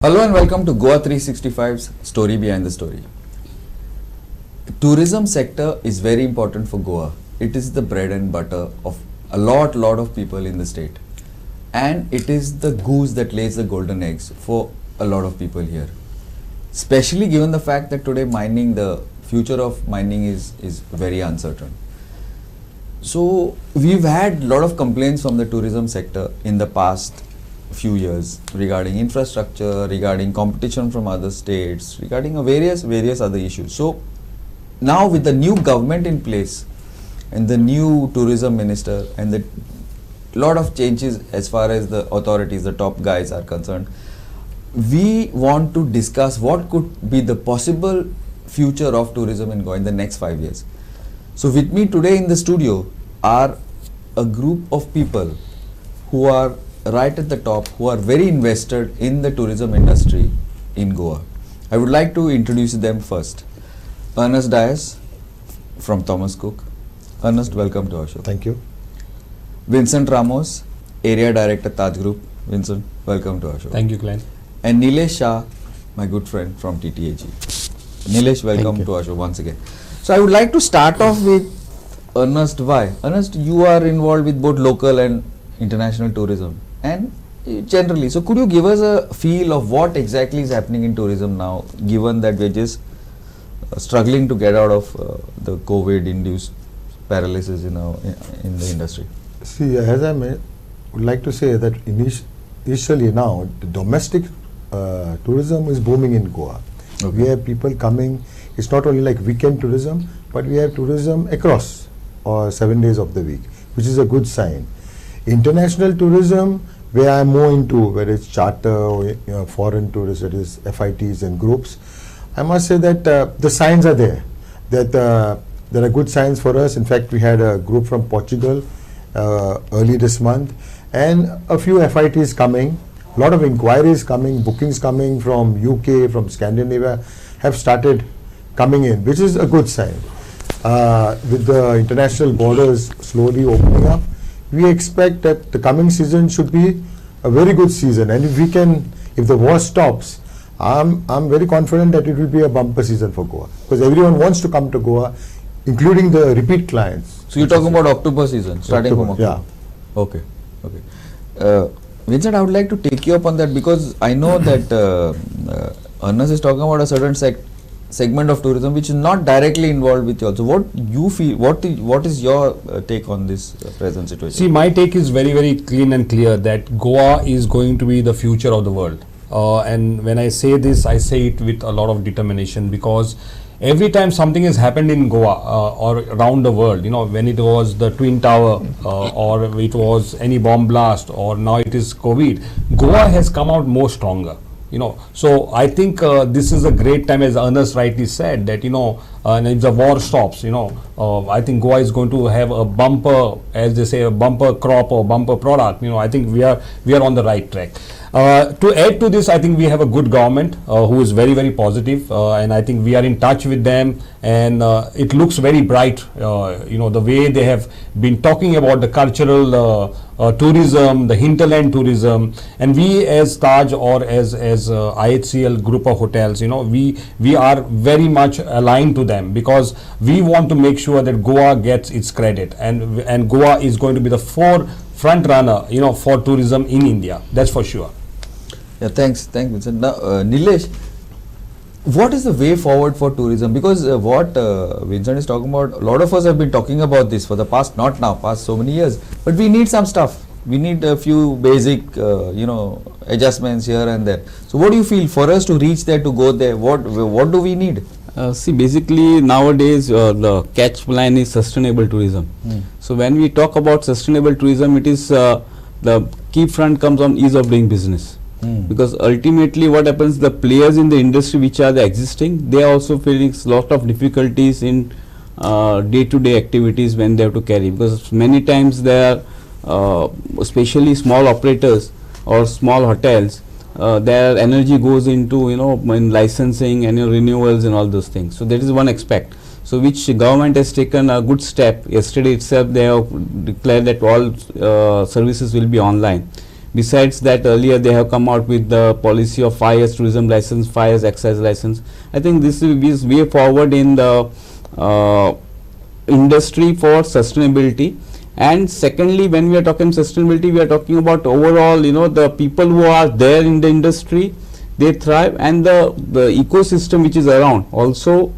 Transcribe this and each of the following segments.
Hello and welcome to Goa 365's Story Behind the Story. Tourism sector is very important for Goa. It is the bread and butter of a lot of people in the state. And it is the goose that lays the golden eggs for a lot of people here. Especially given the fact that today the future of mining is very uncertain. So we've had a lot of complaints from the tourism sector in the past few years regarding infrastructure, regarding competition from other states, regarding various other issues. So now with the new government in place and the new tourism minister and the lot of changes as far as the authorities, the top guys are concerned, we want to discuss what could be the possible future of tourism in Goa in the next 5 years. So with me today in the studio are a group of people who are right at the top, who are very invested in the tourism industry in Goa. I would like to introduce them first. Ernest from Thomas Cook. Ernest, welcome to our show. Thank you. Vincent Ramos, Area Director, Taj Group. Vincent, welcome to our show. Thank you, Glenn. And Nilesh, Shah, my good friend from TTAG. Nilesh, welcome to our show once again. So I would like to start off with Ernest. Why? Ernest, you are involved with both local and international tourism and generally, so could you give us a feel of what exactly is happening in tourism now, given that we're just struggling to get out of the COVID induced paralysis in the industry? See, as I would like to say that initially now the domestic tourism is booming in Goa. Okay. We have people coming. It's not only like weekend tourism, but we have tourism across 7 days of the week, which is a good sign. International tourism, where I'm more into, whether it's charter or foreign tourists, that is FITs and groups, I must say that the signs are there. That there are good signs for us. In fact, we had a group from Portugal early this month, and a few FITs coming. A lot of inquiries coming, bookings coming from UK, from Scandinavia, have started coming in, which is a good sign. With the international borders slowly opening up, we expect that the coming season should be a very good season, and if the war stops, I'm very confident that it will be a bumper season for Goa, because everyone wants to come to Goa, including the repeat clients. So you're talking about October season, starting from October? Yeah. Okay. Vincent, I would like to take you up on that, because I know that Ernest is talking about a certain segment of tourism which is not directly involved with you also. What you feel, what is your take on this present situation? See, my take is very clean and clear that Goa is going to be the future of the world. And when I say this, I say it with a lot of determination, because every time something has happened in Goa or around the world, when it was the Twin Tower or it was any bomb blast, or now it is COVID, Goa has come out more stronger. So I think this is a great time, as Ernest rightly said, that and if the war stops, I think Goa is going to have a bumper, as they say, a bumper crop or bumper product. I think we are on the right track. To add to this, I think we have a good government who is very positive, and I think we are in touch with them, and it looks very bright. The way they have been talking about the cultural tourism, the hinterland tourism, and we as Taj or as IHCL group of hotels, we are very much aligned to them, because we want to make sure that Goa gets its credit, and Goa is going to be the front runner, for tourism in India. That's for sure. Yeah, thanks Vincent. Now, Nilesh, what is the way forward for tourism? Because what Vincent is talking about, a lot of us have been talking about this for the past so many years, but we need some stuff. We need a few basic, adjustments here and there. So what do you feel for us to reach there, to go there? What do we need? See, basically nowadays the catch line is sustainable tourism. So when we talk about sustainable tourism, it is the key front comes on ease of doing business. Because ultimately what happens, the players in the industry which are the existing, they are also facing lot of difficulties in day-to-day activities when they have to carry, because many times there are especially small operators or small hotels, their energy goes into in licensing and renewals and all those things. So that is one aspect. So which government has taken a good step. Yesterday itself they have declared that all services will be online. Besides that, earlier they have come out with the policy of 5 years tourism license, 5 years excise license. I think this is way forward in the industry for sustainability. And secondly, when we are talking sustainability, we are talking about overall, the people who are there in the industry, they thrive, and the ecosystem which is around also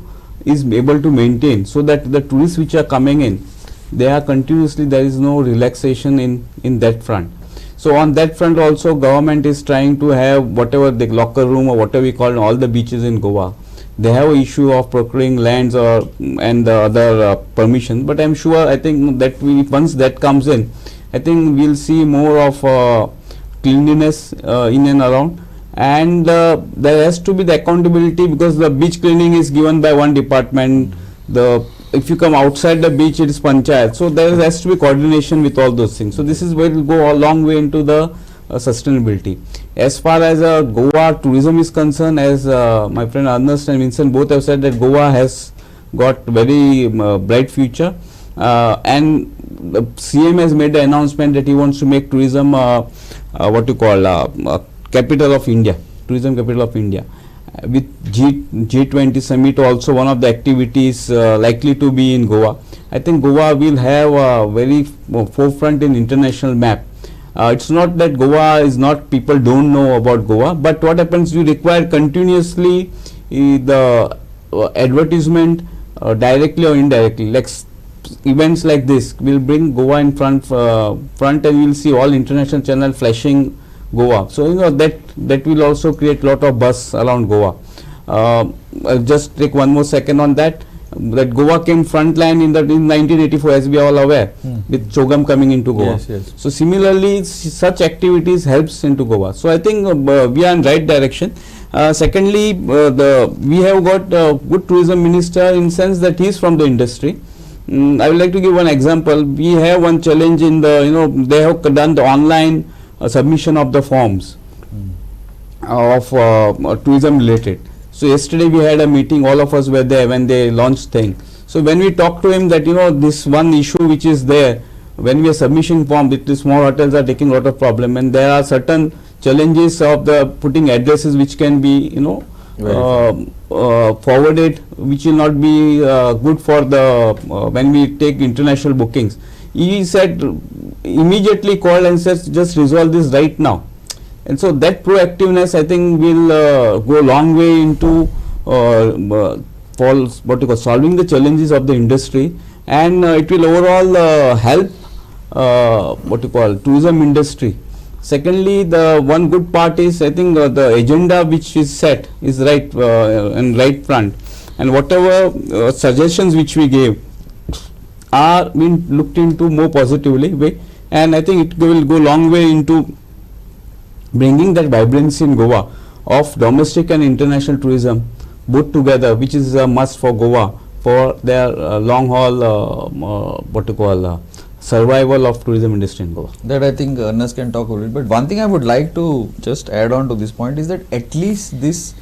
is able to maintain, so that the tourists which are coming in, they are continuously, there is no relaxation in that front. So on that front also, government is trying to have whatever the locker room or whatever we call all the beaches in Goa. They have an issue of procuring lands and the other permission, but I'm sure, I think that once that comes in, I think we'll see more of cleanliness in and around, and there has to be the accountability, because the beach cleaning is given by one department. If you come outside the beach, it is panchayat. So there has to be coordination with all those things. So this is where it will go a long way into the sustainability. As far as Goa tourism is concerned, as my friend Ernest and Vincent both have said, that Goa has got very bright future, and the CM has made the announcement that he wants to make tourism capital of India, tourism capital of India. With G20 summit also, one of the activities likely to be in Goa. I think Goa will have a very forefront in international map. It's not that Goa is not, people don't know about Goa, but what happens, you require continuously the advertisement directly or indirectly. Like events like this will bring Goa in front, and you will see all international channel flashing Goa. So that will also create lot of buzz around Goa. I'll just take one more second on that. That Goa came frontline in 1984, as we are all aware, with Chogam coming into Goa. Yes. So similarly, such activities helps into Goa. So I think we are in right direction. Secondly, we have got a good tourism minister, in sense that he is from the industry. I would like to give one example. We have one challenge in the, they have done the online submission of the forms of tourism related. So yesterday we had a meeting, all of us were there when they launched thing. So when we talked to him that this one issue which is there, when we are submission form, the small hotels are taking a lot of problem, and there are certain challenges of the putting addresses which can be forwarded, which will not be good for the when we take international bookings. He said, immediately called and said, just resolve this right now. And so that proactiveness, I think, will go a long way into solving the challenges of the industry, and it will overall help tourism industry. Secondly, the one good part is, I think the agenda which is set is right and right front, and whatever suggestions which we gave are being looked into more positively way, and I think it will go a long way into bringing that vibrancy in Goa of domestic and international tourism both together, which is a must for Goa for their long haul survival of tourism industry in Goa. That I think Ernest can talk a little bit. One thing I would like to just add on to this point is that at least this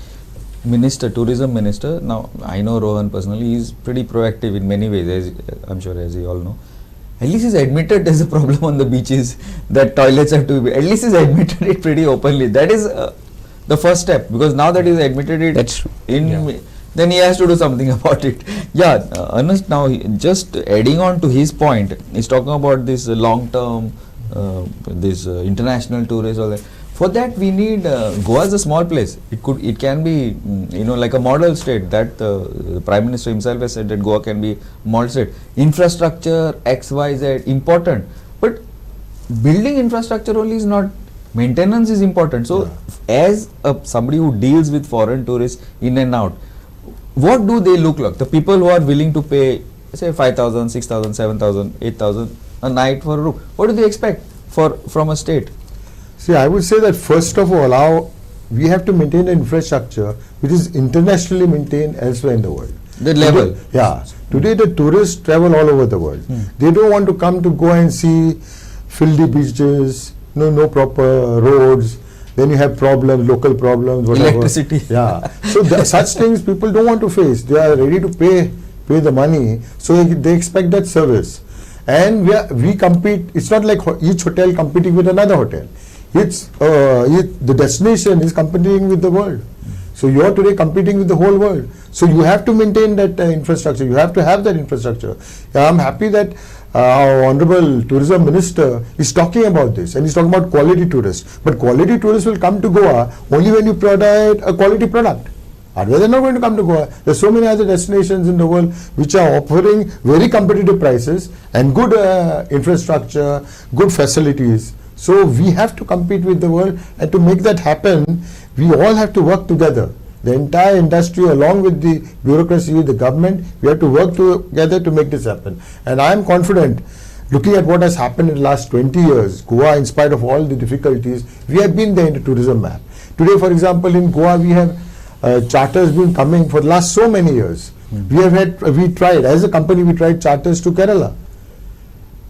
minister, tourism minister, now I know Rohan personally, he is pretty proactive in many ways, as I'm sure, as you all know. At least he's admitted there's a problem on the beaches, that toilets have to be, at least he's admitted it pretty openly. That is the first step, because now that he's admitted it, that's then he has to do something about it. Yeah, Ernest, now just adding on to his point, he's talking about this long term, this international tourists, all that. For that we need, Goa is a small place. It can be, like a model state. That the Prime Minister himself has said that Goa can be model state. Infrastructure, X, Y, Z, important. But building infrastructure only is not, maintenance is important. So as somebody who deals with foreign tourists in and out, what do they look like? The people who are willing to pay, say 5,000, 6,000, 7,000, 8,000 a night for a room, what do they expect from a state? See, I would say that first of all, we have to maintain an infrastructure which is internationally maintained elsewhere in the world. The level. Today the tourists travel all over the world. They don't want to come to go and see filthy beaches, no proper roads. Then you have problems, local problems, whatever. Electricity. So such things people don't want to face. They are ready to pay the money, so they expect that service. And we compete. It's not like each hotel competing with another hotel. The destination is competing with the world. So you are today competing with the whole world. So you have to maintain that infrastructure. You have to have that infrastructure. I'm happy that our Honorable Tourism Minister is talking about this, and he's talking about quality tourists. But quality tourists will come to Goa only when you provide a quality product. Otherwise, they're not going to come to Goa. There's so many other destinations in the world which are offering very competitive prices and good infrastructure, good facilities. So we have to compete with the world, and to make that happen, we all have to work together. The entire industry, along with the bureaucracy, the government, we have to work together to make this happen. And I am confident, looking at what has happened in the last 20 years, Goa, in spite of all the difficulties, we have been there in the tourism map. Today, for example, in Goa, we have charters been coming for the last so many years. We tried, as a company, we tried charters to Kerala.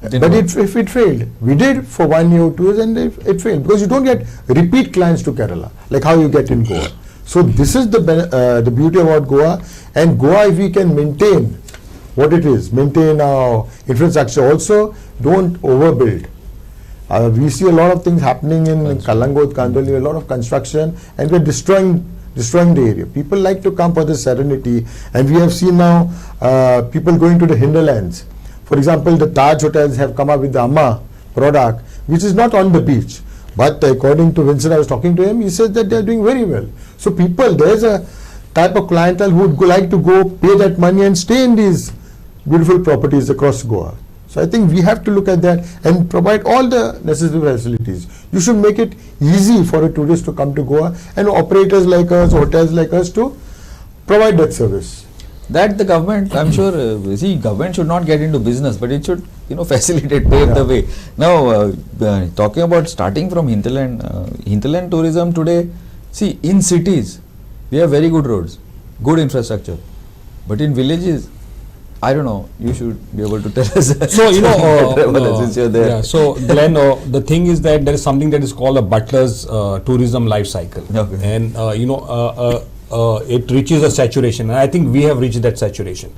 But if it failed, we did for 1 year or 2 years, and it failed, because you don't get repeat clients to Kerala like how you get in Goa. So this is the beauty about Goa. And Goa, if we can maintain what it is, maintain our infrastructure, also don't overbuild. We see a lot of things happening in Kalangot, Kandoli, a lot of construction, and we're destroying the area. People like to come for the serenity, and we have seen now people going to the hinterlands. For example, the Taj hotels have come up with the Amma product, which is not on the beach. But according to Vincent, I was talking to him, he said that they are doing very well. So there's a type of clientele who would like to go pay that money and stay in these beautiful properties across Goa. So I think we have to look at that and provide all the necessary facilities. You should make it easy for a tourist to come to Goa, and operators like us, hotels like us, to provide that service. That the government, I'm sure, government should not get into business, but it should, facilitate, pave the way. Now, talking about starting from hinterland, hinterland tourism today, see, in cities, we have very good roads, good infrastructure, but in villages, I don't know, you should be able to tell us. So, since you're there. Yeah, so Glenn, the thing is that there is something that is called a butler's tourism life cycle. Okay. And, it reaches a saturation, and I think we have reached that saturation.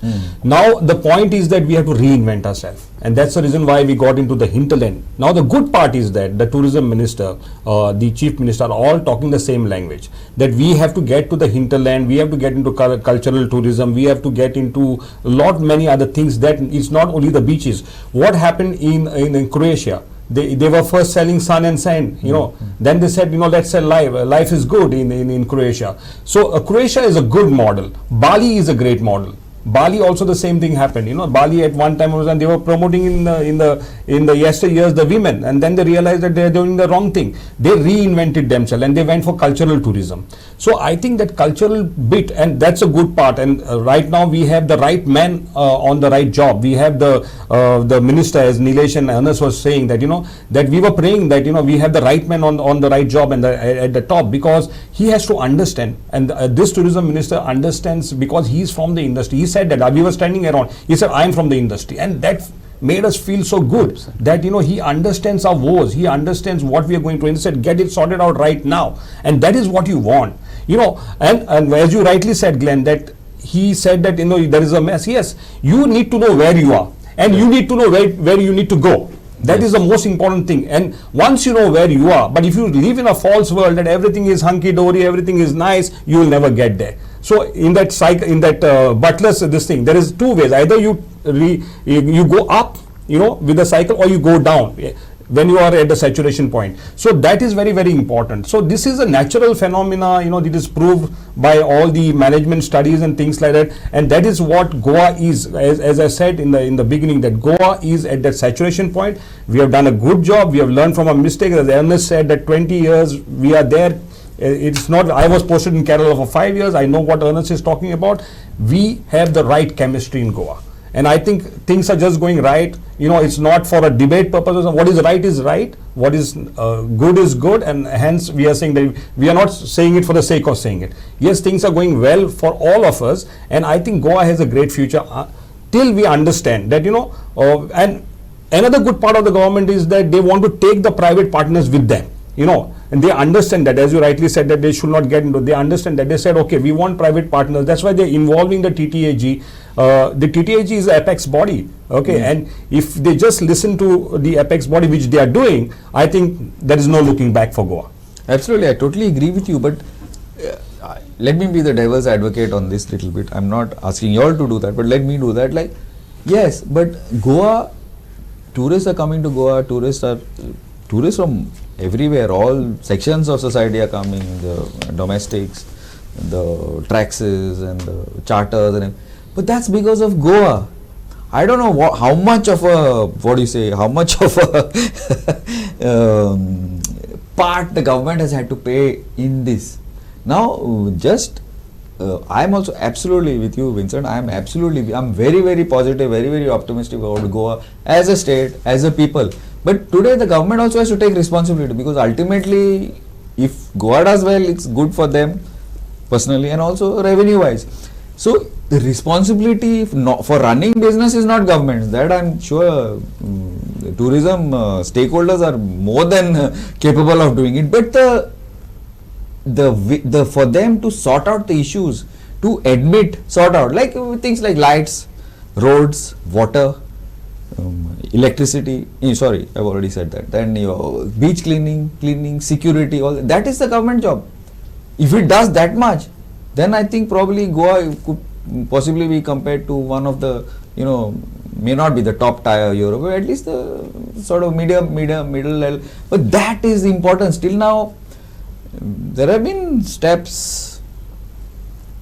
Now the point is that we have to reinvent ourselves, and that's the reason why we got into the hinterland. Now the good part is that the tourism minister, the chief minister are all talking the same language, that we have to get to the hinterland, we have to get into cultural tourism, we have to get into many other things. That it's not only the beaches. What happened in Croatia? They were first selling sun and sand, Then they said, let's sell life. Life is good in Croatia. So Croatia is a good model. Bali is a great model. Bali also the same thing happened. Bali at one time they were promoting in the yesteryears the women, and then they realized that they are doing the wrong thing. They reinvented themselves and they went for cultural tourism. So I think that cultural bit, and that's a good part. And right now we have the right man on the right job. We have the minister, as Nilesh and Ernest was saying, that that we were praying that we have the right man on the right job and at the top, because he has to understand, and this tourism minister understands, because he's from the industry. He said that we were standing around. He said, "I'm from the industry," and that made us feel so good that he understands our woes. He understands what we are going through, and he said, "Get it sorted out right now," and that is what you want. And as you rightly said, Glenn, that he said that there is a mess. Yes, you need to know where you are, and you need to know where you need to go. That is the most important thing. And once you know where you are, but if you live in a false world that everything is hunky-dory, everything is nice, you will never get there. So in that cycle, in that butler's this thing, there is two ways. Either you go up, with the cycle, or you go down when you are at the saturation point. So that is very, very important. So this is a natural phenomena, it is proved by all the management studies and things like that. And that is what Goa is. As I said in the beginning, that Goa is at that saturation point. We have done a good job. We have learned from our mistakes. As Ernest said, that 20 years we are there. It's not, I was posted in Kerala for 5 years. I know what Ernest is talking about. We have the right chemistry in Goa. And I think things are just going right. It's not for a debate purpose. What is right, what is good, and hence we are saying that we are not saying it for the sake of saying it. Yes, things are going well for all of us, and I think Goa has a great future till we understand that, and another good part of the government is that they want to take the private partners with them. and they understand that, as you rightly said, that they should not get into, they understand that, they said, okay, we want private partners, that's why they're involving the TTAG. The TTAG is the apex body, okay, and if they just listen to the apex body, which they are doing, I think there is no looking back for Goa. Absolutely, I totally agree with you, but let me be the devil's advocate on this little bit. I'm not asking you all to do that, but let me do that. Like, yes, but Goa, tourists are coming to Goa, tourists from everywhere, all sections of society are coming, the domestics, the taxis and the charters, and but that's because of Goa. I don't know how much of a, how much of a part the government has had to pay in this. Now, just I'm also absolutely with you, Vincent. I'm very, very positive, very, very optimistic about Goa as a state, as a people. But today the government also has to take responsibility, because ultimately, if Goa does well, it's good for them personally and also revenue-wise. So the responsibility for running business is not government's. That I'm sure tourism stakeholders are more than capable of doing it. But the for them to sort out the issues, to sort out like things like lights, roads, water, electricity. Sorry, I've already said that. Then beach cleaning, security, all that is the government job. If it does that much, then I think probably Goa could possibly be compared to one of the, may not be the top tier Europe, but at least the sort of middle level. But that is important. Still now, there have been steps,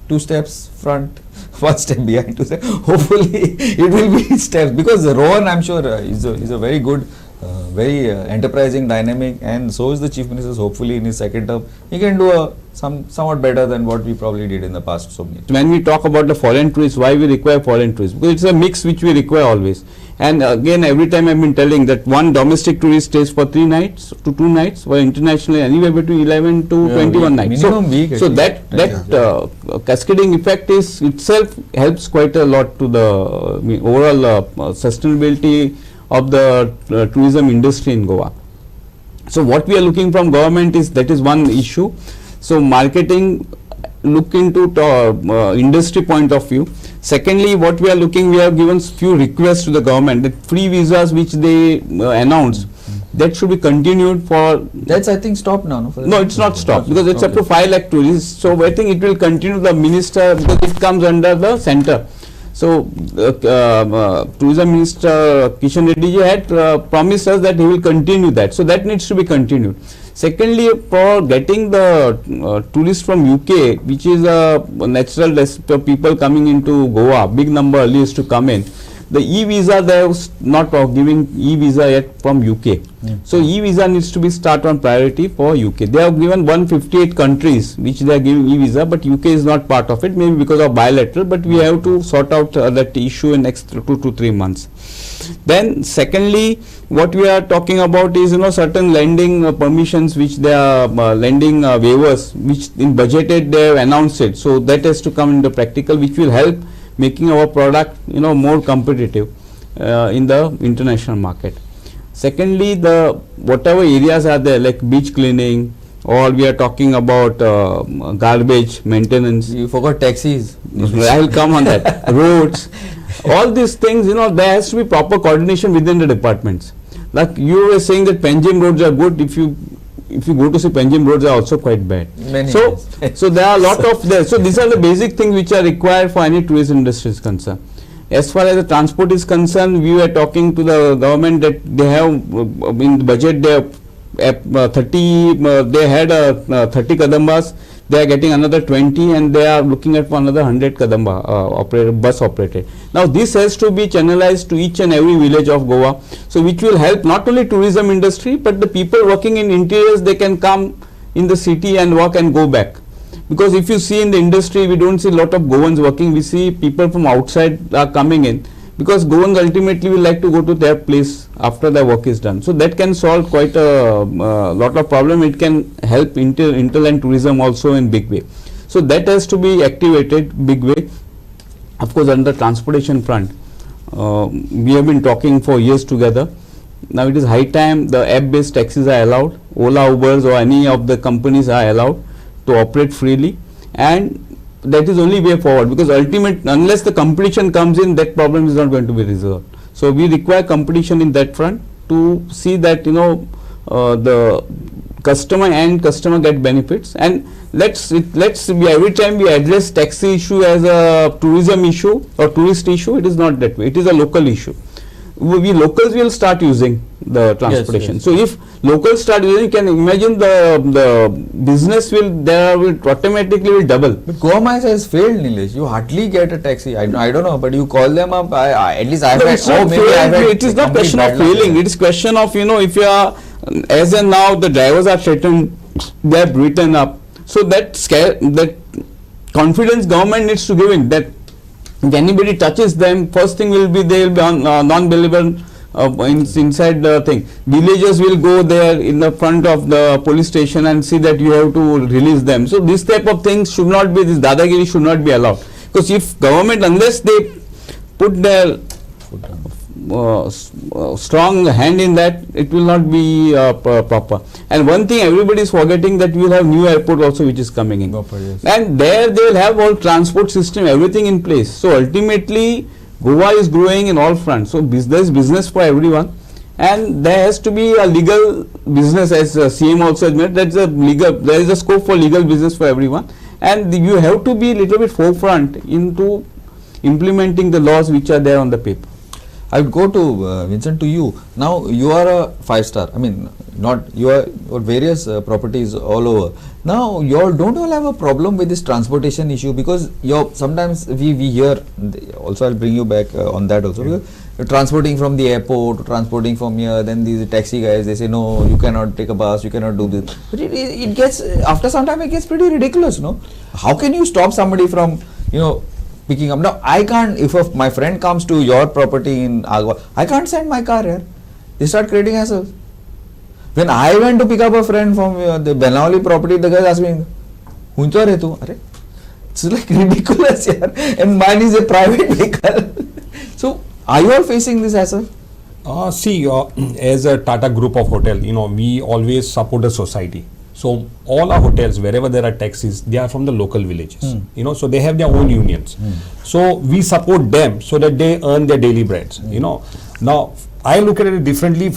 2 steps front, 1 step behind, 2 steps. Hopefully, it will be steps, because Rohan, I'm sure, is a very good, very enterprising, dynamic, and so is the Chief Minister. Hopefully, in his second term, he can do somewhat better than what we probably did in the past. So many. When we talk about the foreign tourists, why we require foreign tourists? Because it's a mix which we require always. And again, every time I've been telling that one domestic tourist stays for 3 nights to 2 nights, while internationally anywhere between 11 to 21 nights. So that cascading effect is itself helps quite a lot to the overall sustainability of the tourism industry in Goa. So what we are looking from government is, that is one issue. So marketing, look into industry point of view. Secondly, what we are looking, we have given few requests to the government that free visas which they announced, that should be continued for. That's, I think, stopped now. No, it's not stopped, because it's up to 5 lakh tourists. So I think it will continue. The minister, because it comes under the center. So Tourism Minister Kishan Reddy ji had promised us that he will continue that. So that needs to be continued. Secondly, for getting the tourists from UK, which is a natural people coming into Goa, big number earlier used to come in. The e-visa, they are not giving e-visa yet from UK. So e-visa needs to be start on priority for UK. They have given 158 countries which they are giving e-visa, but UK is not part of it, maybe because of bilateral, but we have to sort out that issue in next 2 to 3 months. Then secondly, what we are talking about is, certain lending permissions which they are lending waivers, which in budgeted they have announced it. So that has to come into practical, which will help making our product more competitive in the international market. Secondly, the whatever areas are there, like beach cleaning, or we are talking about garbage maintenance. You forgot taxis. I will come on that. Roads, all these things, there has to be proper coordination within the departments. Like you were saying that Panjim roads are good. If you go to see Panjim roads are also quite bad. So there are a lot of there. So these are the basic things which are required for any tourism industry is concerned. As far as the transport is concerned, we were talking to the government that they have in the budget they have 30. They had 30 kadambas. They are getting another 20, and they are looking at another 100 kadamba bus operated. Now this has to be channelized to each and every village of Goa. So which will help not only tourism industry, but the people working in interiors, they can come in the city and work and go back. Because if you see in the industry, we don't see a lot of Goans working. We see people from outside are coming in, because Goans ultimately will like to go to their place after their work is done. So that can solve quite a lot of problem. It can help Hinterland tourism also in big way. So that has to be activated big way. Of course, on the transportation front, we have been talking for years together Now it is high time the app-based taxis are allowed. Ola, Ubers or any of the companies are allowed to operate freely, and that is only way forward, because unless the competition comes in, that problem is not going to be resolved. So we require competition in that front to see that the customer get benefits. And let's be, every time we address taxi issue as a tourism issue or tourist issue, it is not that way. It is a local issue. We locals will start using the transportation. Yes. So if locals start using, you can imagine the business will automatically will double. But Goa Miles has failed, Nilesh. You hardly get a taxi. I don't know, but you call them up. At least I've had. It is not question of failing. It is question of, if you are, as and now the drivers are threatened, they are written up. So that confidence government needs to give in, that if anybody touches them, first thing will be they will be non-believable inside the thing. Villagers will go there in the front of the police station and see that you have to release them. So this type of things should not be, this dadagiri should not be allowed. Because if government, unless they put their strong hand in that, it will not be proper. And one thing everybody is forgetting, that we will have new airport also which is coming in. Yes. And there they will have all transport system, everything in place. So ultimately Goa is growing in all fronts. So there is business for everyone, and there has to be a legal business, as CM also admitted, there is a scope for legal business for everyone, and you have to be little bit forefront into implementing the laws which are there on the paper. I would go to Vincent, to you. Now you are a 5-star. I mean, not you are various properties all over. Now don't you all have a problem with this transportation issue? Because sometimes we hear. Also, I'll bring you back on that also. Because you're transporting from the airport, transporting from here. Then these taxi guys, they say no, you cannot take a bus, you cannot do this. But it gets, after some time, it gets pretty ridiculous, no? How can you stop somebody from picking up? Now I can't, if my friend comes to your property in Agwa, I can't send my car here. They start creating hassles. When I went to pick up a friend from the Benali property, the guy asked me, "Huncha re tu?" It's like ridiculous here. And mine is a private vehicle. So are you all facing this hassle? As a Tata Group of Hotel, we always support the society. So all our hotels, wherever there are taxis, they are from the local villages. So they have their own unions. So we support them so that they earn their daily breads. Now I look at it differently,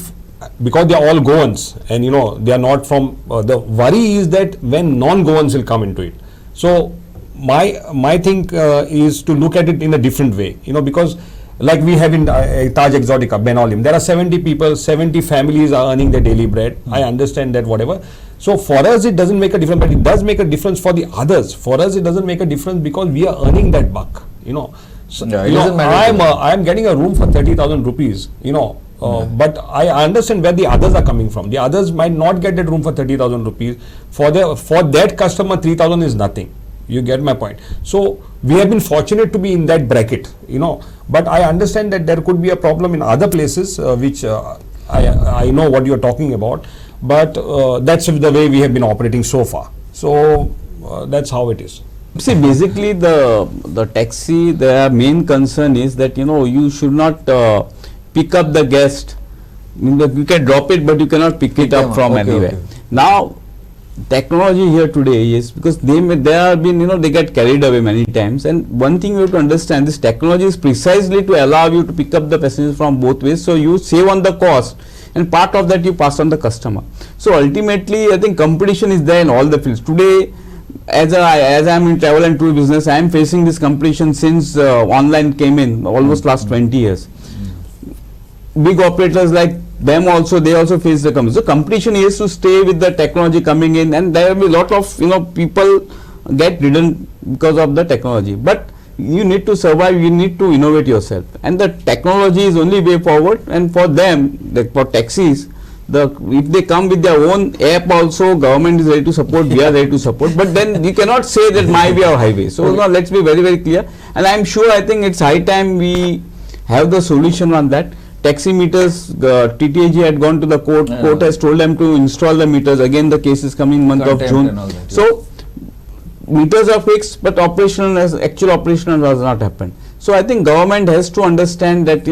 because they are all Goans, and they are not from. The worry is that when non-Goans will come into it. So my thing is to look at it in a different way. Because like we have in Taj Exotica, Benolim, there are 70 people, 70 families are earning their daily bread. I understand that, whatever. So for us it doesn't make a difference, but it does make a difference for the others. For us it doesn't make a difference because we are earning that buck. So, I'm getting a room for 30,000 rupees. But I understand where the others are coming from. The others might not get that room for 30,000 rupees. For that customer, 3,000 is nothing. You get my point. So we have been fortunate to be in that bracket, But I understand that there could be a problem in other places, which I know what you are talking about. But that's the way we have been operating so far. So that's how it is. See, basically the taxi, their main concern is that you should not pick up the guest. You can drop it, but you cannot pick it up from anywhere. Now technology here today is, because they have been they get carried away many times, and one thing you have to understand, this technology is precisely to allow you to pick up the passengers from both ways, so you save on the cost, and part of that you pass on the customer. So ultimately I think competition is there in all the fields today. As I am in travel and tour business, I am facing this competition since online came in, almost last 20 years. Big operators like them also, they also face the competition. So competition is to stay with the technology coming in, and there will be a lot of people get ridden because of the technology. But you need to survive, you need to innovate yourself, and the technology is only way forward. And for them, for taxis, if they come with their own app also, government is ready to support, we are ready to support. But then you cannot say that my way or highway. So now let's be very, very clear. And I am sure, I think it's high time we have the solution on that. Taxi meters, TTAG had gone to the court. Court has told them to install the meters. Again, the case is coming month of June. So meters are fixed, but actual operational has not happened. So I think government has to understand that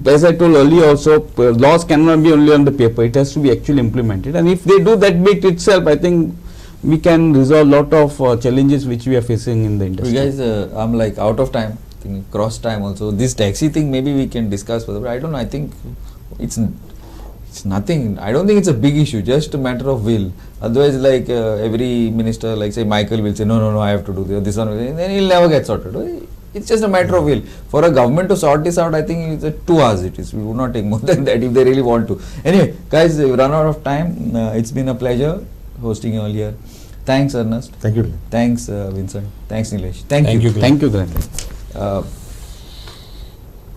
as I told earlier also, laws cannot be only on the paper, it has to be actually implemented, and if they do that bit itself, I think we can resolve a lot of challenges which we are facing in the industry. You guys, I'm like out of time, I think cross time also. This taxi thing maybe we can discuss further, but I don't know, I think it's nothing, I don't think it's a big issue, just a matter of will. Otherwise, like every minister, like say Michael will say, no, I have to do this one, and then he'll never get sorted. It's just a matter of will. For a government to sort this out, I think it's 2 hours it is. We would not take more than that if they really want to. Anyway, guys, we've run out of time. It's been a pleasure hosting you all here. Thanks, Ernest. Thank you. Thanks, Vincent. Thanks, Nilesh. Thank you. Thank you, Glenn.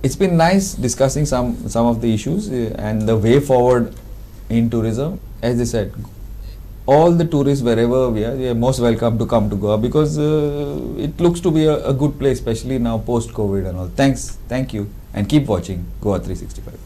It's been nice discussing some of the issues and the way forward in tourism. As I said, all the tourists wherever we are most welcome to come to Goa, because it looks to be a good place, especially now post-COVID and all. Thank you, and keep watching Goa 365.